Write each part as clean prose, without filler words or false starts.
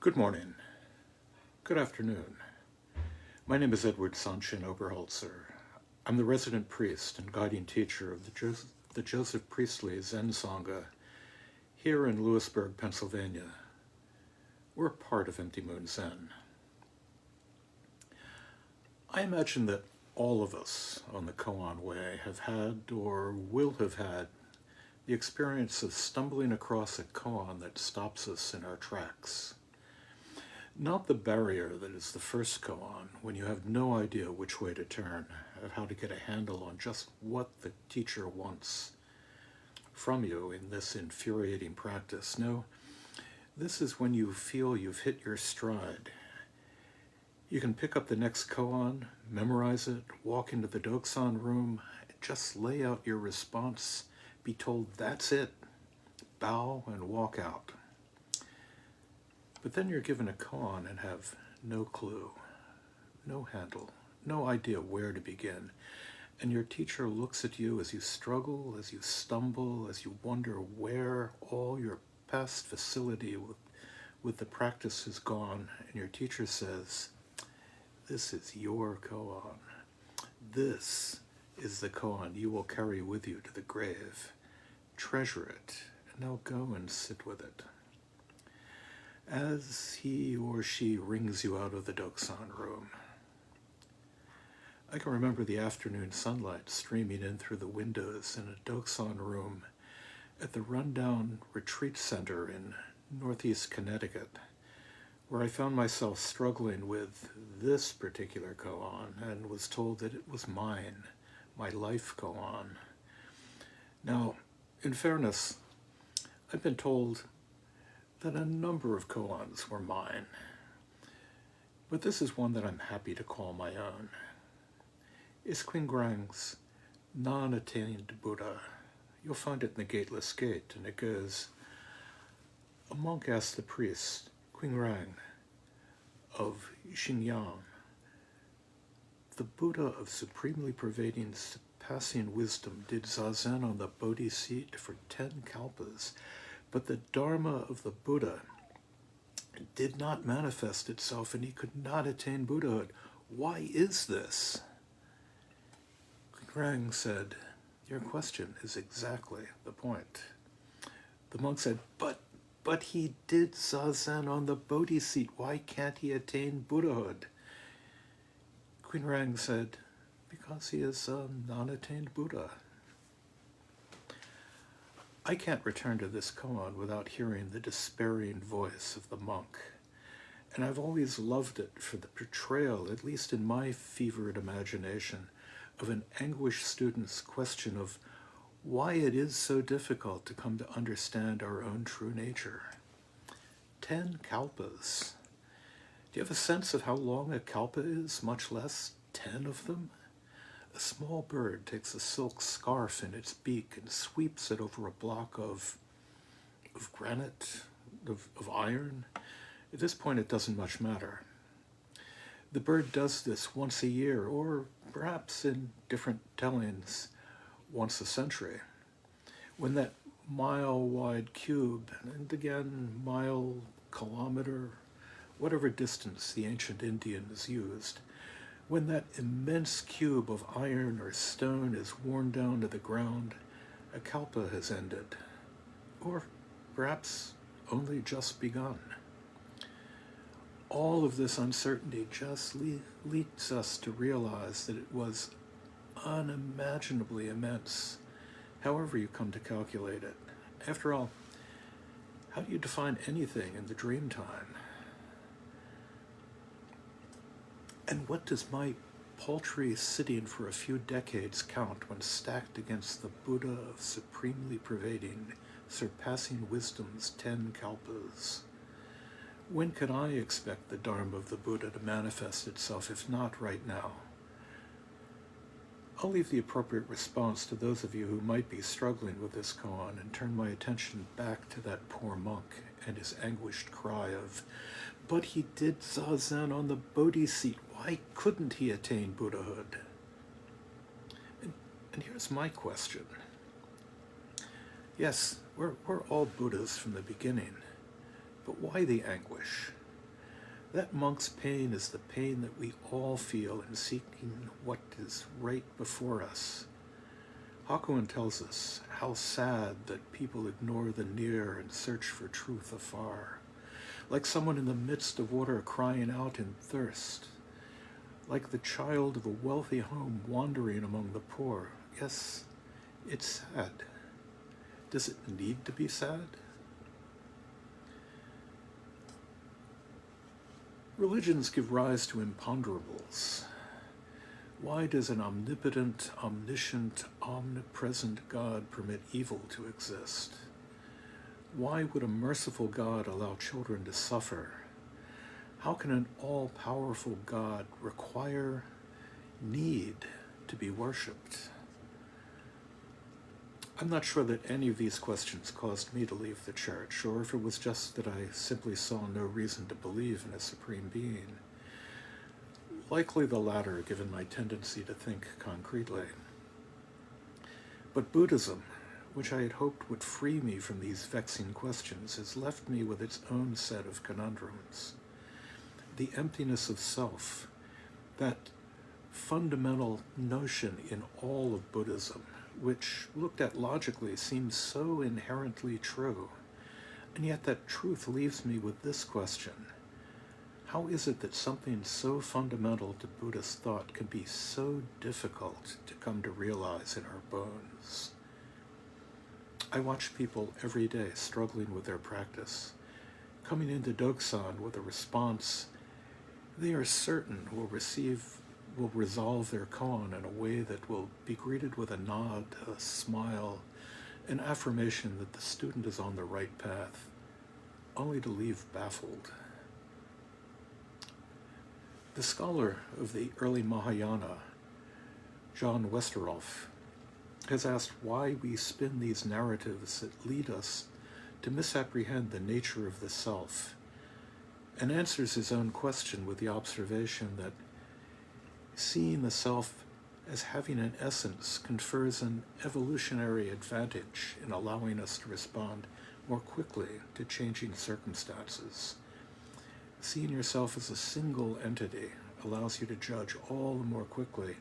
Good morning. Good afternoon. My name is Sanshin Oberholtzer. I'm the resident priest and guiding teacher of the Joseph Priestley Zen Sangha here in Lewisburg, Pennsylvania. We're part of Empty Moon Zen. I imagine that all of us on the koan way have had or will have had the experience of stumbling across a koan that stops us in our tracks. Not the barrier that is the first koan, when you have no idea which way to turn, of how to get a handle on just what the teacher wants from you in this infuriating practice. No, this is when you feel you've hit your stride. You can pick up the next koan, memorize it, walk into the doksan room, just lay out your response, be told that's it, bow and walk out. But then you're given a koan and have no clue, no handle, no idea where to begin. And your teacher looks at you as you struggle, as you stumble, as you wonder where all your past facility with the practice has gone. And your teacher says, "This is your koan. This is the koan you will carry with you to the grave. Treasure it, and now go and sit with it." As he or she rings you out of the doksan room. I can remember the afternoon sunlight streaming in through the windows in a doksan room at the rundown retreat center in Northeast Connecticut, where I found myself struggling with this particular koan and was told that it was mine, my life koan. Now, in fairness, I've been told that a number of koans were mine, but this is one that I'm happy to call my own. It's Quingrang's Non-Attained Buddha. You'll find it in the Gateless Gate, and it goes, "A monk asked the priest, Quingrang, of Xinyang, the Buddha of supremely pervading, surpassing wisdom did zazen on the Bodhi seat for 10 kalpas, but the Dharma of the Buddha did not manifest itself and he could not attain Buddhahood. Why is this?" Rang said, "Your question is exactly the point." The monk said, but he did zazen on the Bodhi seat. Why can't he attain Buddhahood?" Queen Rang said, "Because he is a non-attained Buddha." I can't return to this koan without hearing the despairing voice of the monk, and I've always loved it for the portrayal, at least in my fevered imagination, of an anguished student's question of why it is so difficult to come to understand our own true nature. 10 kalpas. Do you have a sense of how long a kalpa is, much less 10 of them? A small bird takes a silk scarf in its beak and sweeps it over a block of granite, of iron. At this point, it doesn't much matter. The bird does this once a year, or perhaps in different tellings, once a century. When that mile-wide cube, and again, mile, kilometer, whatever distance the ancient Indians used, when that immense cube of iron or stone is worn down to the ground, a kalpa has ended, or perhaps only just begun. All of this uncertainty just leads us to realize that it was unimaginably immense, however you come to calculate it. After all, how do you define anything in the dream time? And what does my paltry sitting for a few decades count when stacked against the Buddha of supremely pervading, surpassing wisdom's 10 kalpas? When can I expect the Dharma of the Buddha to manifest itself, if not right now? I'll leave the appropriate response to those of you who might be struggling with this koan and turn my attention back to that poor monk and his anguished cry of, "But he did zazen on the Bodhi seat. Why couldn't he attain Buddhahood?" And here's my question. Yes, we're all Buddhas from the beginning. But why the anguish? That monk's pain is the pain that we all feel in seeking what is right before us. Koan tells us how sad that people ignore the near and search for truth afar, like someone in the midst of water crying out in thirst, like the child of a wealthy home wandering among the poor. Yes, it's sad. Does it need to be sad? Religions give rise to imponderables. Why does an omnipotent, omniscient, omnipresent God permit evil to exist? Why would a merciful God allow children to suffer? How can an all-powerful God require, need to be worshipped? I'm not sure that any of these questions caused me to leave the church, or if it was just that I simply saw no reason to believe in a supreme being. Likely the latter, given my tendency to think concretely. But Buddhism, which I had hoped would free me from these vexing questions, has left me with its own set of conundrums. The emptiness of self, that fundamental notion in all of Buddhism, which, looked at logically, seems so inherently true, and yet that truth leaves me with this question. How is it that something so fundamental to Buddhist thought can be so difficult to come to realize in our bones? I watch people every day struggling with their practice, coming into Doksan with a response they are certain will resolve their koan in a way that will be greeted with a nod, a smile, an affirmation that the student is on the right path, only to leave baffled. The scholar of the early Mahayana, John Westerhoff, has asked why we spin these narratives that lead us to misapprehend the nature of the self, and answers his own question with the observation that seeing the self as having an essence confers an evolutionary advantage in allowing us to respond more quickly to changing circumstances. Seeing yourself as a single entity allows you to judge all the more quickly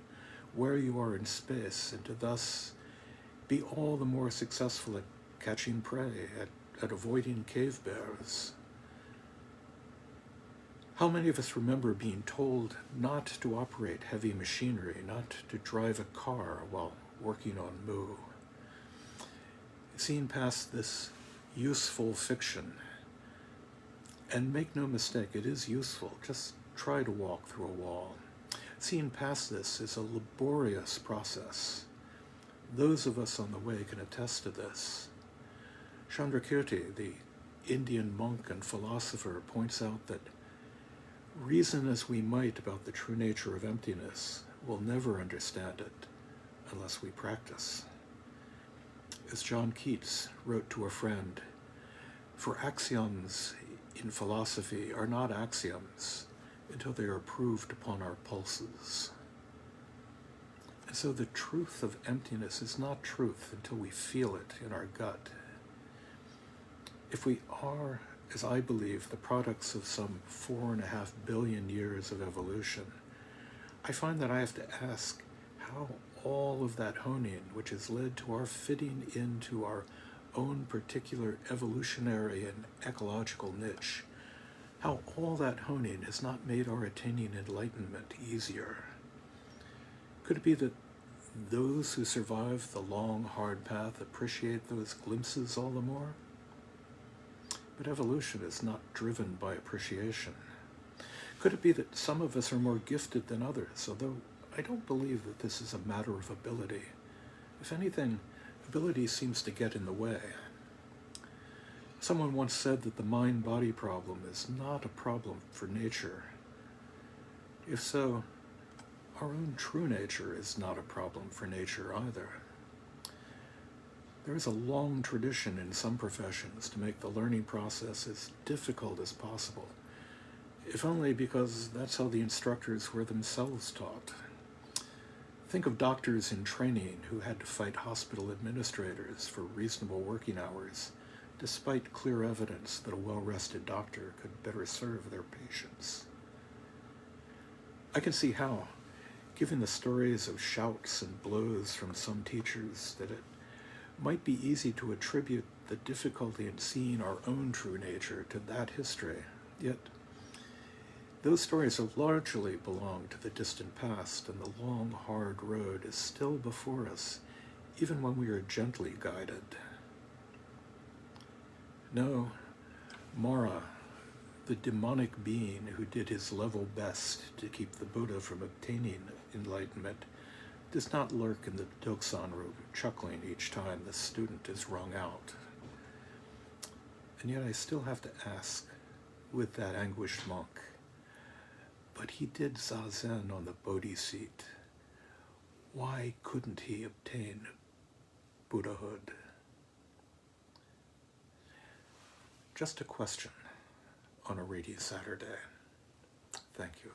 where you are in space and to thus be all the more successful at catching prey, at avoiding cave bears. How many of us remember being told not to operate heavy machinery, not to drive a car while working on Mu? Seeing past this useful fiction, and make no mistake, it is useful, just try to walk through a wall. Seeing past this is a laborious process. Those of us on the way can attest to this. Chandrakirti, the Indian monk and philosopher, points out that reason as we might about the true nature of emptiness, we'll never understand it unless we practice. As John Keats wrote to a friend, for axioms in philosophy are not axioms until they are proved upon our pulses. And so the truth of emptiness is not truth until we feel it in our gut. If we are, as I believe, the products of some 4.5 billion years of evolution, I find that I have to ask how all of that honing, which has led to our fitting into our own particular evolutionary and ecological niche, how all that honing has not made our attaining enlightenment easier. Could it be that those who survive the long, hard path appreciate those glimpses all the more? But evolution is not driven by appreciation. Could it be that some of us are more gifted than others, although I don't believe that this is a matter of ability. If anything, ability seems to get in the way. Someone once said that the mind-body problem is not a problem for nature. If so, our own true nature is not a problem for nature either. There is a long tradition in some professions to make the learning process as difficult as possible, if only because that's how the instructors were themselves taught. Think of doctors in training who had to fight hospital administrators for reasonable working hours, despite clear evidence that a well-rested doctor could better serve their patients. I can see how, given the stories of shouts and blows from some teachers, that it might be easy to attribute the difficulty in seeing our own true nature to that history. Yet, those stories have largely belonged to the distant past, and the long, hard road is still before us, even when we are gently guided. No, Mara, the demonic being who did his level best to keep the Buddha from obtaining enlightenment, does not lurk in the Doksan room, chuckling each time the student is wrung out. And yet I still have to ask, with that anguished monk, but he did zazen on the Bodhi seat. Why couldn't he obtain Buddhahood? Just a question on a rainy Saturday. Thank you.